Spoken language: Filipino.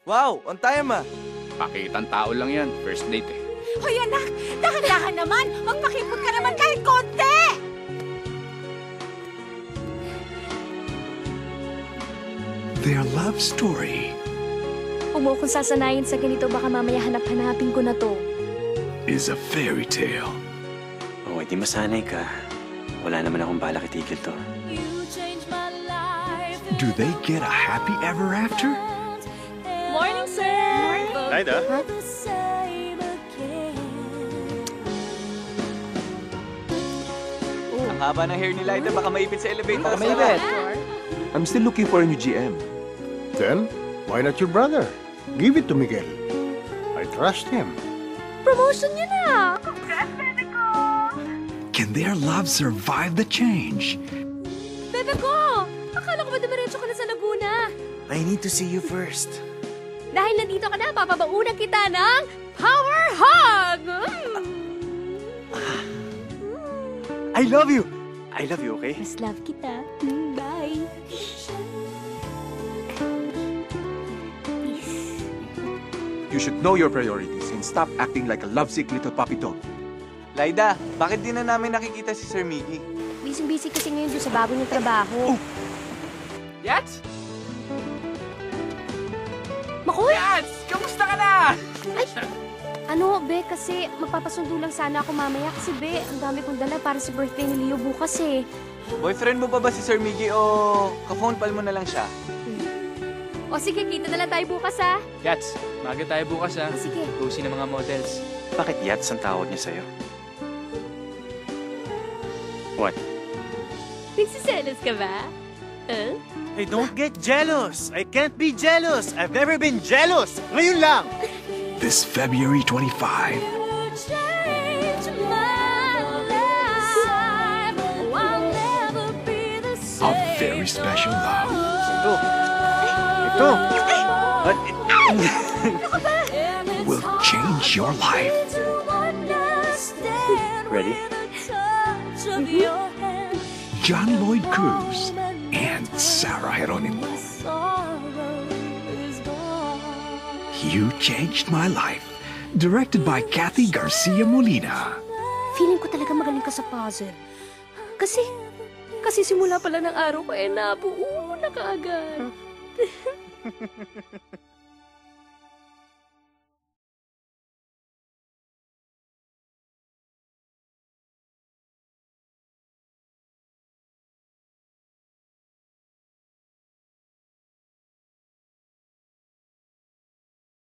Wow, on time ah. Pakitang tao lang yan. First date eh. Hoy anak, dahan-dahan naman. Magpakipot ka naman kahit konti. Their love story Huwag mo akong sasanayin sa ganito, baka mamaya hanap-hanapin ko na to. is a fairy tale. Oh, di masanay ka. Wala naman akong balak itigil to. Do they get a happy ever after? Morning, sir! Laida? Ang haba ng hair ni Laida, baka maipit sa elevator. Baka maipit. I'm still looking for a new GM. Then, why not your brother? Give it to Miguel. I trust him. Promotion niya na! Can their love survive the change? Bebe ko! Akala ko ba dumiretso ka na sa Laguna? I need to see you first. Dahil nandito ka na, papabaunan kita ng Power Hug! I love you! I love you, okay? Mas love kita. Bye! You should know your priorities and stop acting like a lovesick little puppy dog. Laida, bakit di na namin nakikita si Sir Miggy? Busy-busy kasi ngayon doon sa bago niyang trabaho. Yats! Makoy! Yats! Kamusta ka na? Ano, Be, kasi magpapasundo lang sana ako mamaya kasi, Be, ang dami kong dala para sa birthday ni Leo bukas eh. Boyfriend mo pa ba si Sir Miggy o ka-phone pal mo na lang siya? O sige, kita na lang tayo bukas ha. Yats, maaga tayo bukas ha. O sige. Cozy ng mga models. Bakit Yats ang tawag niya sa'yo? What? Nagsiselos ka ba? Huh? Hey, don't get jealous! I can't be jealous! I've never been jealous! Ngayon lang! This February 25, a very special love. Ito! What? Will change your life. Ready? John Lloyd Cruz and Sarah Geronimo. You Changed My Life. Directed by Kathy Garcia Molina. Feeling ko talaga magaling ka sa puzzle. Kasi simula pa lang ng araw ko nabuo na kaagad.